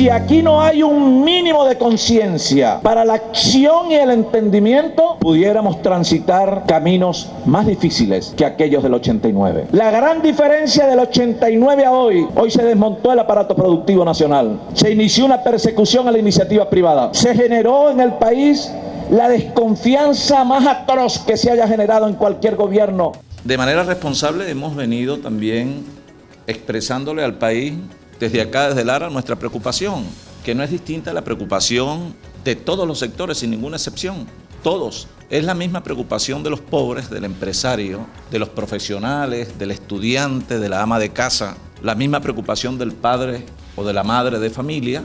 Si aquí no hay un mínimo de conciencia para la acción y el entendimiento, pudiéramos transitar caminos más difíciles que aquellos del 89. La gran diferencia del 89 a hoy se desmontó el aparato productivo nacional, se inició una persecución a la iniciativa privada, se generó en el país la desconfianza más atroz que se haya generado en cualquier gobierno. De manera responsable hemos venido también expresándole al país desde acá, desde Lara, nuestra preocupación, que no es distinta a la preocupación de todos los sectores, sin ninguna excepción. Todos. Es la misma preocupación de los pobres, del empresario, de los profesionales, del estudiante, de la ama de casa, la misma preocupación del padre o de la madre de familia,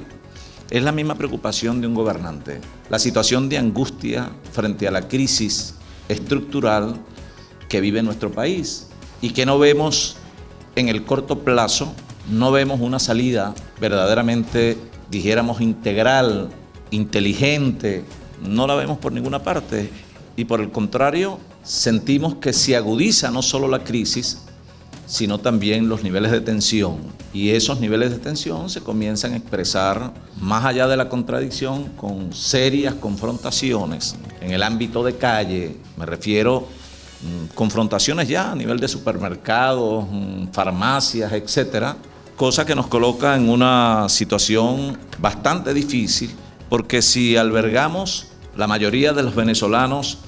es la misma preocupación de un gobernante. La situación de angustia frente a la crisis estructural que vive nuestro país y que no vemos en el corto plazo, no vemos una salida verdaderamente, dijéramos, integral, inteligente, no la vemos por ninguna parte y por el contrario sentimos que se agudiza no solo la crisis, sino también los niveles de tensión y esos niveles de tensión se comienzan a expresar más allá de la contradicción con serias confrontaciones en el ámbito de calle, me refiero confrontaciones ya a nivel de supermercados, farmacias, etcétera, cosa que nos coloca en una situación bastante difícil, porque si albergamos la mayoría de los venezolanos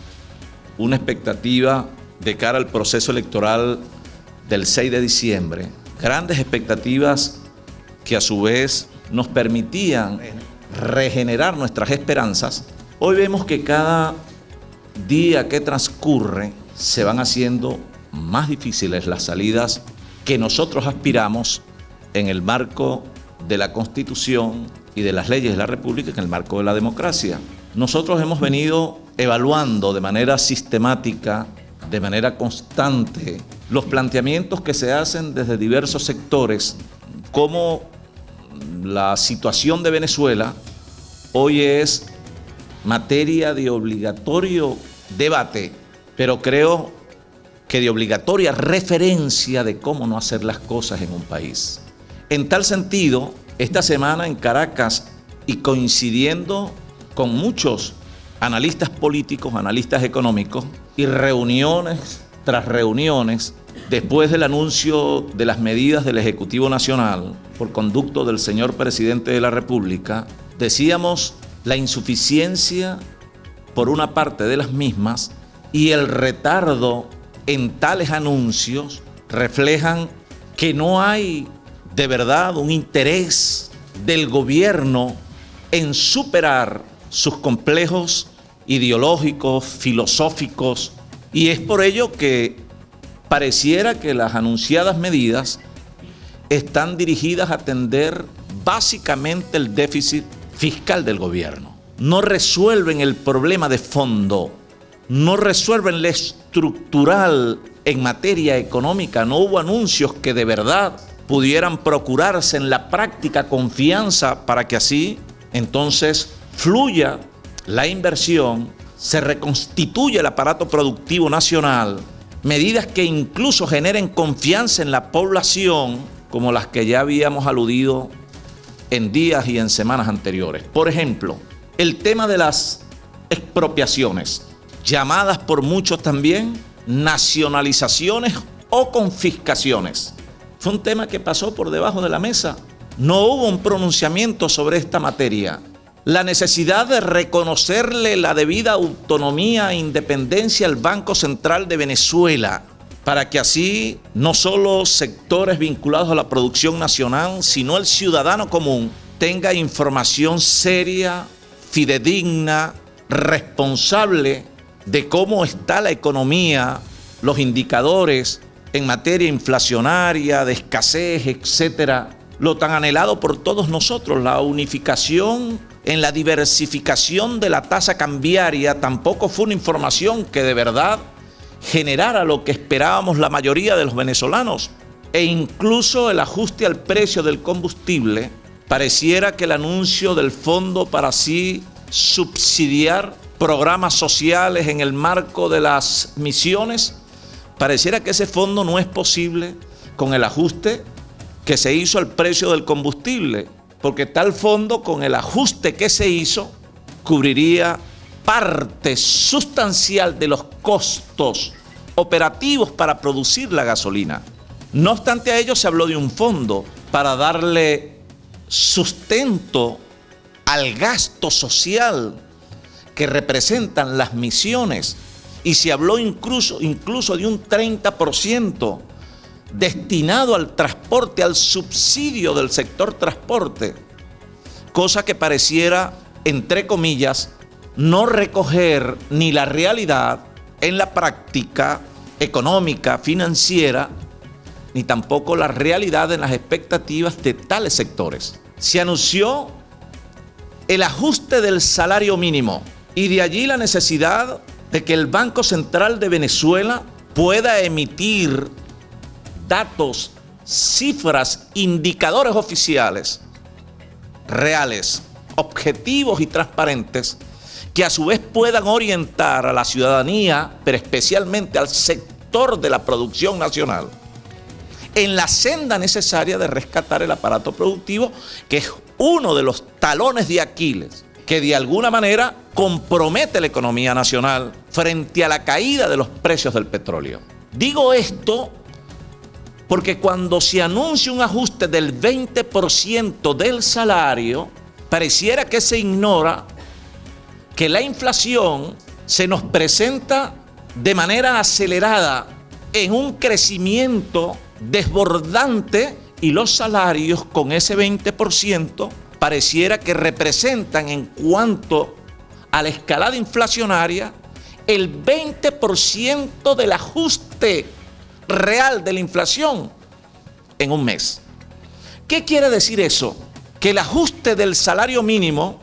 una expectativa de cara al proceso electoral del 6 de diciembre, grandes expectativas que a su vez nos permitían regenerar nuestras esperanzas, hoy vemos que cada día que transcurre se van haciendo más difíciles las salidas que nosotros aspiramos en el marco de la Constitución y de las leyes de la República, en el marco de la democracia. Nosotros hemos venido evaluando de manera sistemática, de manera constante, los planteamientos que se hacen desde diversos sectores, como la situación de Venezuela hoy es materia de obligatorio debate, pero creo que de obligatoria referencia de cómo no hacer las cosas en un país. En tal sentido, esta semana en Caracas y coincidiendo con muchos analistas políticos, analistas económicos y reuniones tras reuniones, después del anuncio de las medidas del Ejecutivo Nacional por conducto del señor Presidente de la República, decíamos la insuficiencia por una parte de las mismas y el retardo en tales anuncios reflejan que no hay de verdad un interés del gobierno en superar sus complejos ideológicos, filosóficos, y es por ello que pareciera que las anunciadas medidas están dirigidas a atender básicamente el déficit fiscal del gobierno. No resuelven el problema de fondo, no resuelven lo estructural en materia económica. No hubo anuncios que de verdad pudieran procurarse en la práctica confianza para que así entonces fluya la inversión, se reconstituya el aparato productivo nacional, medidas que incluso generen confianza en la población, como las que ya habíamos aludido en días y en semanas anteriores. Por ejemplo, el tema de las expropiaciones, llamadas por muchos también nacionalizaciones o confiscaciones. Fue un tema que pasó por debajo de la mesa. No hubo un pronunciamiento sobre esta materia. La necesidad de reconocerle la debida autonomía e independencia al Banco Central de Venezuela, para que así no solo sectores vinculados a la producción nacional, sino el ciudadano común tenga información seria, fidedigna, responsable de cómo está la economía, los indicadores en materia inflacionaria, de escasez, etcétera. Lo tan anhelado por todos nosotros, la unificación en la diversificación de la tasa cambiaria, tampoco fue una información que de verdad generara lo que esperábamos la mayoría de los venezolanos. E incluso el ajuste al precio del combustible, pareciera que el anuncio del fondo para así subsidiar programas sociales en el marco de las misiones, pareciera que ese fondo no es posible con el ajuste que se hizo al precio del combustible. porque tal fondo, con el ajuste que se hizo, cubriría parte sustancial de los costos operativos para producir la gasolina. No obstante a ello, se habló de un fondo para darle sustento al gasto social que representan las misiones, y se habló incluso de un 30% destinado al transporte, al subsidio del sector transporte, cosa que pareciera, entre comillas, no recoger ni la realidad en la práctica económica, financiera, ni tampoco la realidad en las expectativas de tales sectores. Se anunció el ajuste del salario mínimo, y de allí la necesidad de que el Banco Central de Venezuela pueda emitir datos, cifras, indicadores oficiales, reales, objetivos y transparentes, que a su vez puedan orientar a la ciudadanía, pero especialmente al sector de la producción nacional, en la senda necesaria de rescatar el aparato productivo, que es uno de los talones de Aquiles que de alguna manera compromete la economía nacional frente a la caída de los precios del petróleo. Digo esto porque cuando se anuncia un ajuste del 20% del salario, pareciera que se ignora que la inflación se nos presenta de manera acelerada en un crecimiento desbordante, y los salarios con ese 20% pareciera que representan, en cuanto a la escalada inflacionaria, el 20% del ajuste real de la inflación en un mes. ¿Qué quiere decir eso? Que el ajuste del salario mínimo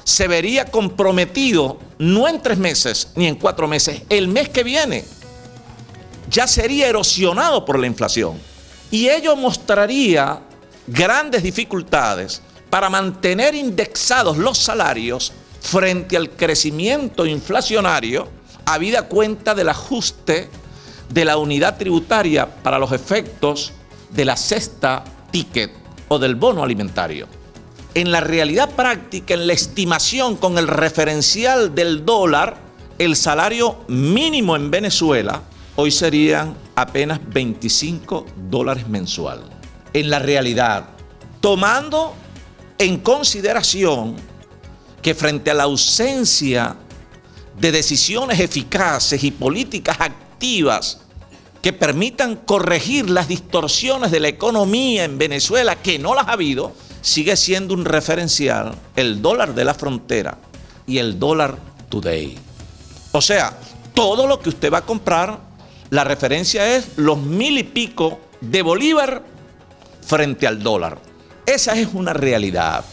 se vería comprometido no en 3 meses ni en 4 meses, el mes que viene ya sería erosionado por la inflación, y ello mostraría grandes dificultades para mantener indexados los salarios frente al crecimiento inflacionario, habida cuenta del ajuste de la unidad tributaria para los efectos de la cesta ticket o del bono alimentario. En la realidad práctica, en la estimación con el referencial del dólar, el salario mínimo en Venezuela hoy serían apenas $25 mensual. En la realidad, tomando en consideración que frente a la ausencia de decisiones eficaces y políticas activas que permitan corregir las distorsiones de la economía en Venezuela, que no las ha habido, sigue siendo un referencial el dólar de la frontera y el dólar today. O sea, todo lo que usted va a comprar, la referencia es los 1000 y pico de bolívar frente al dólar. Esa es una realidad.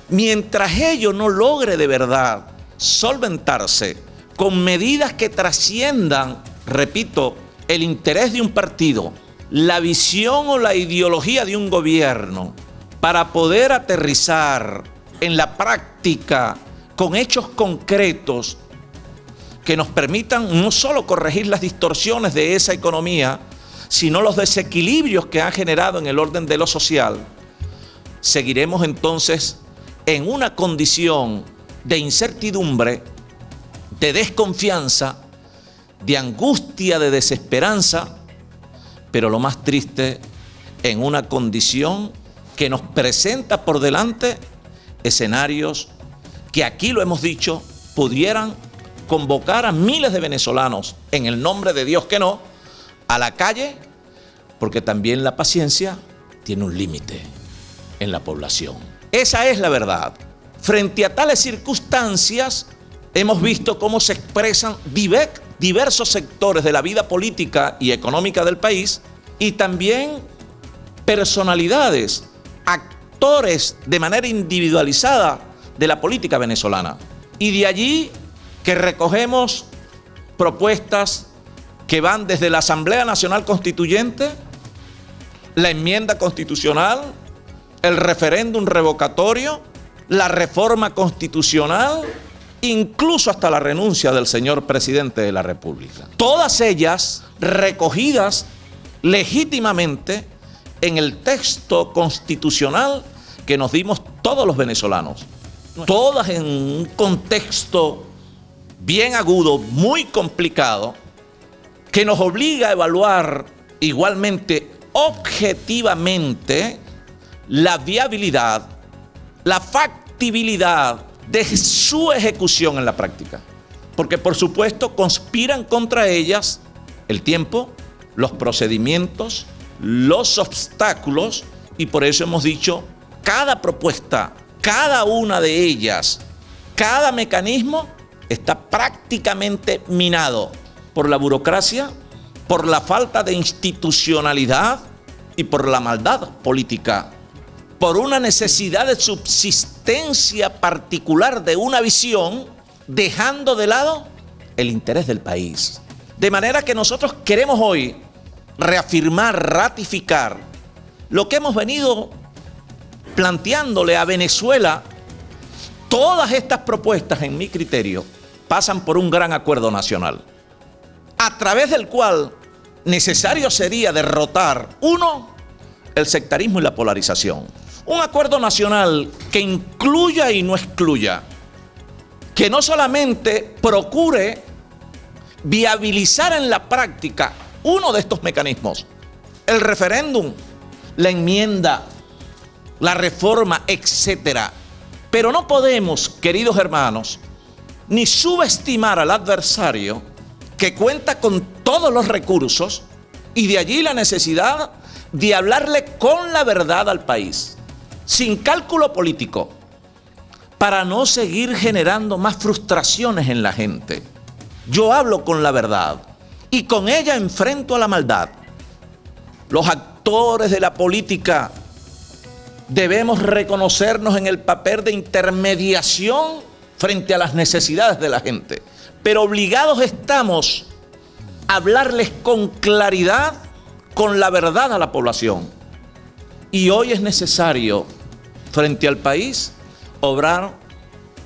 Mientras ello no logre de verdad solventarse con medidas que trasciendan, repito, el interés de un partido, la visión o la ideología de un gobierno, para poder aterrizar en la práctica con hechos concretos que nos permitan no solo corregir las distorsiones de esa economía, sino los desequilibrios que ha generado en el orden de lo social, seguiremos entonces en una condición de incertidumbre, de desconfianza, de angustia, de desesperanza, pero lo más triste, en una condición que nos presenta por delante escenarios que, aquí lo hemos dicho, pudieran convocar a miles de venezolanos, en el nombre de Dios que no, a la calle, porque también la paciencia tiene un límite en la población. Esa es la verdad. Frente a tales circunstancias, hemos visto cómo se expresan diversos sectores de la vida política y económica del país, y también personalidades, actores de manera individualizada de la política venezolana. Y de allí que recogemos propuestas que van desde la Asamblea Nacional Constituyente, la enmienda constitucional, el referéndum revocatorio, la reforma constitucional, incluso hasta la renuncia del señor presidente de la República. Todas ellas recogidas legítimamente en el texto constitucional que nos dimos todos los venezolanos, todas en un contexto bien agudo, muy complicado, que nos obliga a evaluar igualmente objetivamente la viabilidad, la factibilidad de su ejecución en la práctica. Porque por supuesto conspiran contra ellas el tiempo, los procedimientos, los obstáculos, y por eso hemos dicho, cada propuesta, cada una de ellas, cada mecanismo está prácticamente minado por la burocracia, por la falta de institucionalidad y por la maldad política, por una necesidad de subsistencia particular de una visión, dejando de lado el interés del país. De manera que nosotros queremos hoy reafirmar, ratificar lo que hemos venido planteándole a Venezuela. Todas estas propuestas, en mi criterio, pasan por un gran acuerdo nacional, a través del cual necesario sería derrotar, uno, el sectarismo y la polarización. Un acuerdo nacional que incluya y no excluya, que no solamente procure viabilizar en la práctica uno de estos mecanismos, el referéndum, la enmienda, la reforma, etcétera. Pero no podemos, queridos hermanos, ni subestimar al adversario que cuenta con todos los recursos, y de allí la necesidad de hablarle con la verdad al país, sin cálculo político, para no seguir generando más frustraciones en la gente. Yo hablo con la verdad y con ella enfrento a la maldad. Los actores de la política debemos reconocernos en el papel de intermediación frente a las necesidades de la gente, pero obligados estamos a hablarles con claridad, con la verdad a la población. Y hoy es necesario, frente al país, obrar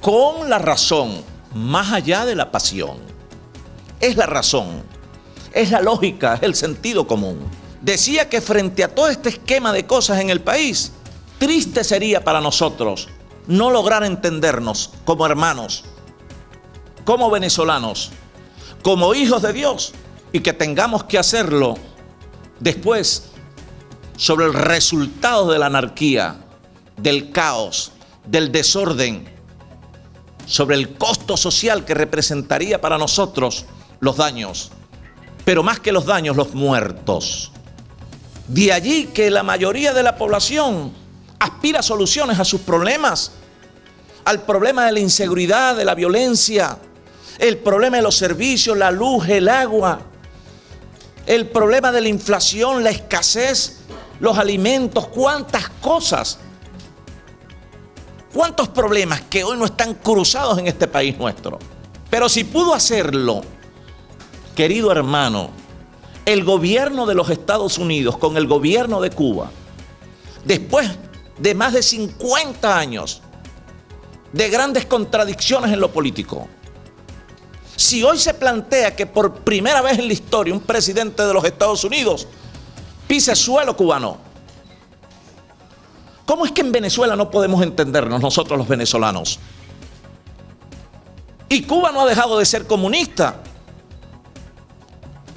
con la razón, más allá de la pasión. Es la razón, es la lógica, es el sentido común. Decía que frente a todo este esquema de cosas en el país, triste sería para nosotros no lograr entendernos como hermanos, como venezolanos, como hijos de Dios, y que tengamos que hacerlo después sobre el resultado de la anarquía, del caos, del desorden, sobre el costo social que representaría para nosotros los daños, pero más que los daños, los muertos. De allí que la mayoría de la población aspira a soluciones a sus problemas, al problema de la inseguridad, de la violencia, el problema de los servicios, la luz, el agua, el problema de la inflación, la escasez, los alimentos, cuántas cosas, cuántos problemas que hoy no están cruzados en este país nuestro. Pero si pudo hacerlo, querido hermano, el gobierno de los Estados Unidos con el gobierno de Cuba, después de más de 50 años de grandes contradicciones en lo político, si hoy se plantea que por primera vez en la historia un presidente de los Estados Unidos pise suelo cubano, ¿cómo es que en Venezuela no podemos entendernos nosotros los venezolanos? Y Cuba no ha dejado de ser comunista,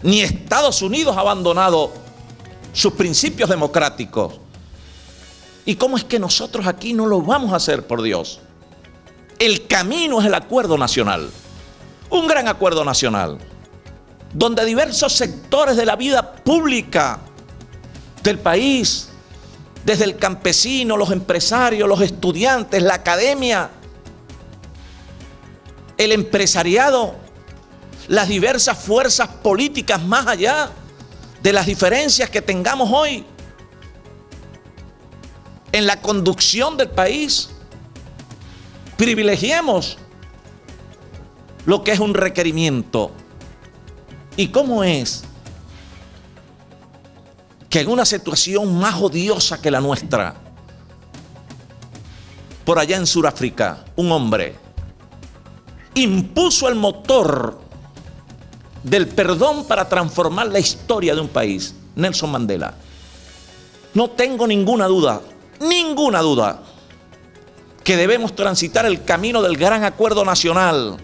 ni Estados Unidos ha abandonado sus principios democráticos. ¿Y cómo es que nosotros aquí no lo vamos a hacer, por Dios? El camino es el acuerdo nacional, un gran acuerdo nacional, donde diversos sectores de la vida pública del país, desde el campesino, los empresarios, los estudiantes, la academia, el empresariado, las diversas fuerzas políticas, más allá de las diferencias que tengamos hoy en la conducción del país, privilegiemos lo que es un requerimiento. ¿Y cómo es que en una situación más odiosa que la nuestra, por allá en Sudáfrica, un hombre impuso el motor del perdón para transformar la historia de un país? Nelson Mandela. No tengo ninguna duda que debemos transitar el camino del gran acuerdo nacional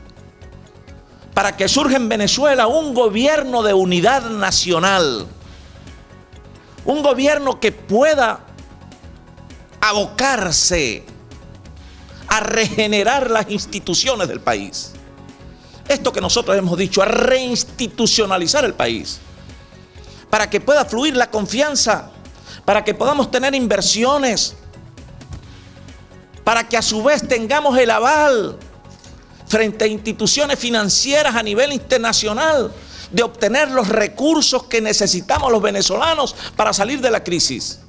para que surja en Venezuela un gobierno de unidad nacional, un gobierno que pueda abocarse a regenerar las instituciones del país. Esto que nosotros hemos dicho, a reinstitucionalizar el país, para que pueda fluir la confianza, para que podamos tener inversiones, para que a su vez tengamos el aval frente a instituciones financieras a nivel internacional de obtener los recursos que necesitamos los venezolanos para salir de la crisis.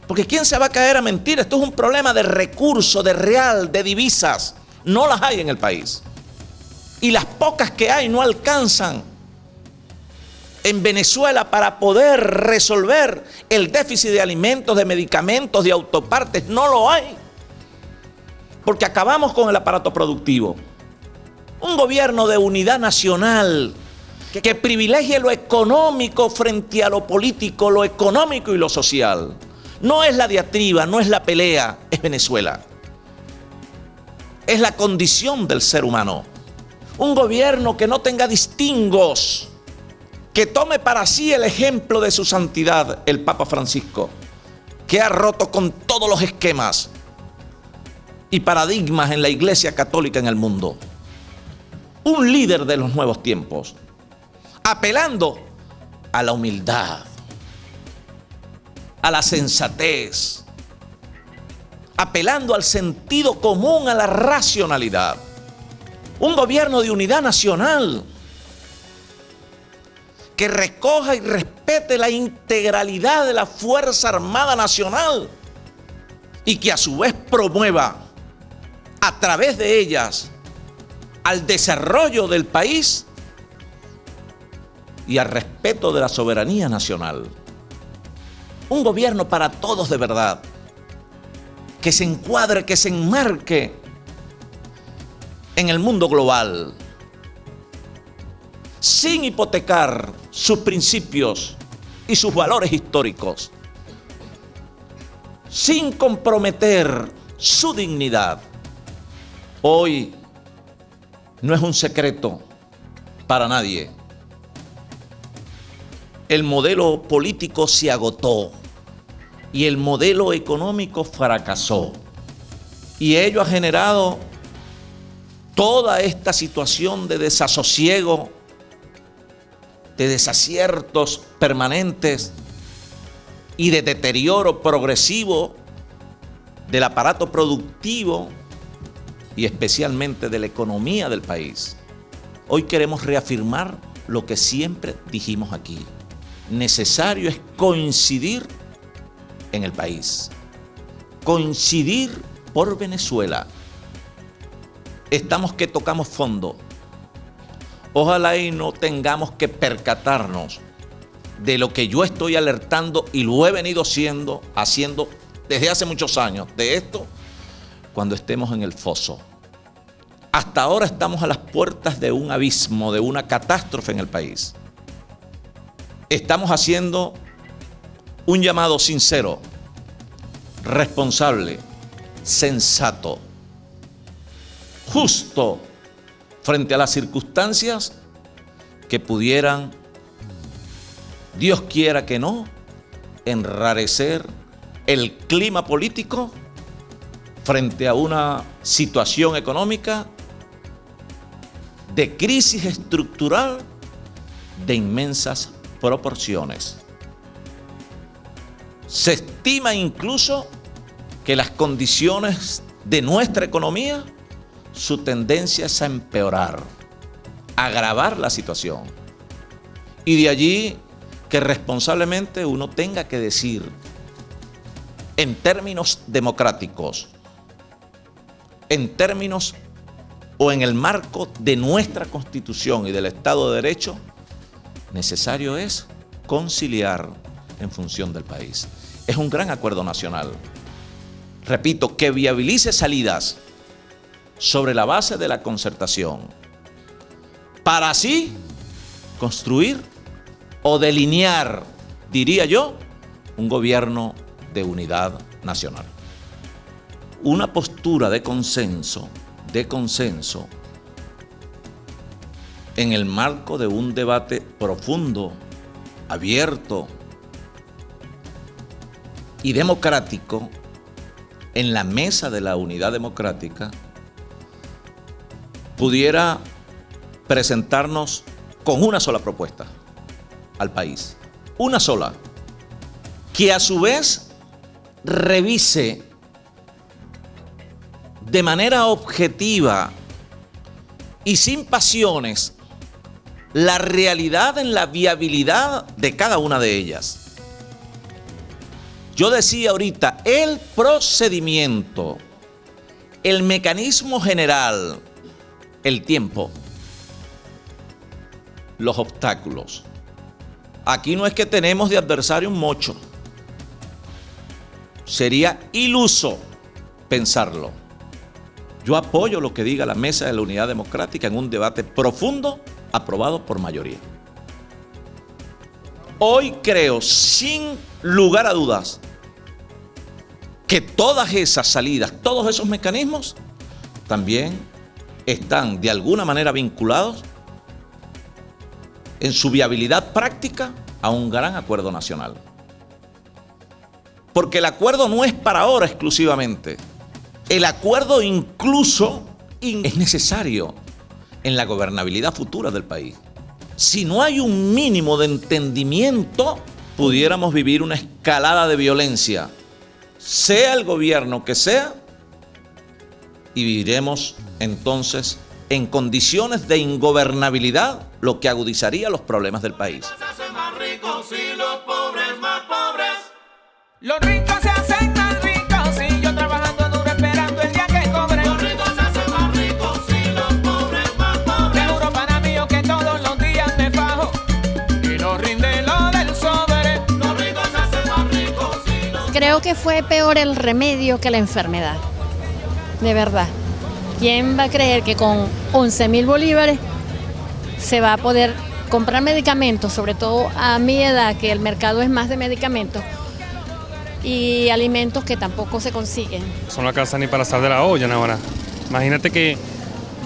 Porque ¿quién se va a caer a mentir? Esto es un problema de recursos, de real, de divisas. No las hay en el país. Y las pocas que hay no alcanzan en Venezuela para poder resolver el déficit de alimentos, de medicamentos, de autopartes. No lo hay. Porque acabamos con el aparato productivo. Un gobierno de unidad nacional que privilegie lo económico frente a lo político, lo económico y lo social. No es la diatriba, no es la pelea, es Venezuela. Es la condición del ser humano. Un gobierno que no tenga distingos, que tome para sí el ejemplo de su santidad, el Papa Francisco, que ha roto con todos los esquemas y paradigmas en la Iglesia Católica en el mundo. Un líder de los nuevos tiempos, apelando a la humildad, a la sensatez, apelando al sentido común, a la racionalidad. Un gobierno de unidad nacional que recoja y respete la integralidad de la Fuerza Armada Nacional y que a su vez promueva a través de ellas al desarrollo del país y al respeto de la soberanía nacional. Un gobierno para todos de verdad, que se encuadre, que se enmarque en el mundo global, sin hipotecar sus principios y sus valores históricos, sin comprometer su dignidad. Hoy no es un secreto para nadie. El modelo político se agotó y el modelo económico fracasó. Y ello ha generado toda esta situación de desasosiego, de desaciertos permanentes y de deterioro progresivo del aparato productivo y especialmente de la economía del país. Hoy queremos reafirmar lo que siempre dijimos aquí. Necesario es coincidir en el país, coincidir por Venezuela. Estamos que tocamos fondo. Ojalá y no tengamos que percatarnos de lo que yo estoy alertando y lo he venido haciendo desde hace muchos años, de esto, cuando estemos en el foso. Hasta ahora estamos a las puertas de un abismo, de una catástrofe en el país. Estamos haciendo un llamado sincero, responsable, sensato, justo frente a las circunstancias que pudieran, Dios quiera que no, enrarecer el clima político frente a una situación económica de crisis estructural de inmensas proporciones. Se estima incluso que las condiciones de nuestra economía, su tendencia es a empeorar, a agravar la situación. Y de allí que responsablemente uno tenga que decir, en términos democráticos, en términos o en el marco de nuestra Constitución y del Estado de Derecho, necesario es conciliar en función del país. Es un gran acuerdo nacional, repito, que viabilice salidas sobre la base de la concertación, para así construir o delinear, diría yo, un gobierno de unidad nacional. una postura de consenso, en el marco de un debate profundo, abierto y democrático en la mesa de la unidad democrática, pudiera presentarnos con una sola propuesta al país, una sola, que a su vez revise de manera objetiva y sin pasiones la realidad en la viabilidad de cada una de ellas. Yo decía ahorita, el procedimiento, el mecanismo general, el tiempo, los obstáculos. Aquí no es que tenemos de adversario un mocho. Sería iluso pensarlo. Yo apoyo lo que diga la Mesa de la Unidad Democrática en un debate profundo aprobado por mayoría. Hoy creo, sin lugar a dudas, que todas esas salidas, todos esos mecanismos también están de alguna manera vinculados en su viabilidad práctica a un gran acuerdo nacional. Porque el acuerdo no es para ahora exclusivamente. El acuerdo incluso es necesario en la gobernabilidad futura del país. Si no hay un mínimo de entendimiento, pudiéramos vivir una escalada de violencia, sea el gobierno que sea, y viviremos entonces en condiciones de ingobernabilidad, lo que agudizaría los problemas del país. Los ricos se hacen más ricos y yo trabajando duro esperando el día que cobre. Los ricos se hacen más ricos y los pobres más pobres. Te juro para mí que todos los días me fajo y no rinde lo del sobre. Los ricos se hacen más ricos y los... Creo que fue peor el remedio que la enfermedad, de verdad. ¿Quién va a creer que con 11.000 bolívares se va a poder comprar medicamentos, sobre todo a mi edad, que el mercado es más de medicamentos, y alimentos que tampoco se consiguen? Son la casa ni para sal de la olla, ahora. Imagínate que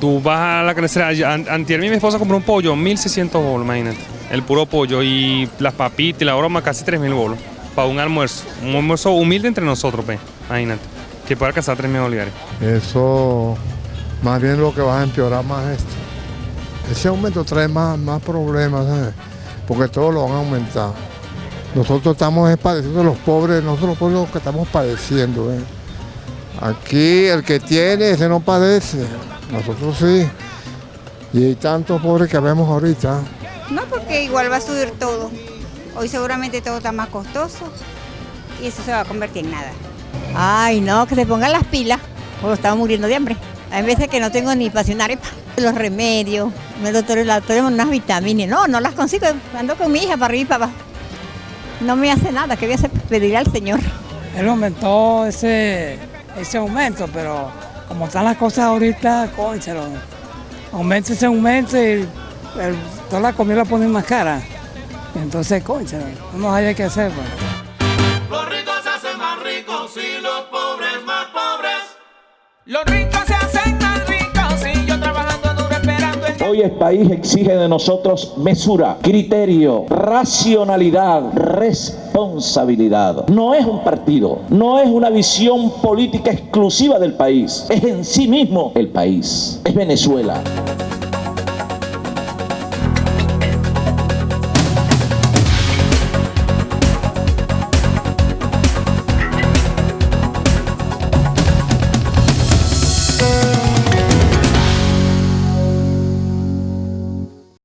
tú vas a la carnicera. Antier mi esposa compró un pollo, 1.600 bolos, imagínate. El puro pollo y las papitas y la broma, casi 3.000 bolos. Para un almuerzo humilde entre nosotros, pues, imagínate. Que puede alcanzar 3.000 bolívares. Eso, más bien lo que va a empeorar más esto. Ese aumento trae más problemas, ¿sabes? Porque todos lo van a aumentar. Nosotros estamos padeciendo los pobres, nosotros los pobres los que estamos padeciendo. Aquí el que tiene, ese no padece, nosotros sí. Y hay tantos pobres que vemos ahorita. No, porque igual va a subir todo. Hoy seguramente todo está más costoso y eso se va a convertir en nada. Ay, no, que se pongan las pilas, porque estamos muriendo de hambre. Hay veces que no tengo ni para hacer una arepa. Los remedios, el doctor unas vitaminas. No las consigo, ando con mi hija para arriba y para abajo. No me hace nada, que voy a hacer? Pedirle al Señor. Él aumentó ese aumento, pero como están las cosas ahorita, cónchalo, aumenta ese aumento y toda la comida la ponen más cara. Entonces, cónchalo, no hay que hacer. Pues. Los ricos se hacen más ricos y los pobres más pobres. Los ricos se hacen más ricos y yo trabajando duro esperando el... Hoy el país exige de nosotros mesura, criterio, racionalidad, responsabilidad. No es un partido, no es una visión política exclusiva del país, es en sí mismo el país, es Venezuela.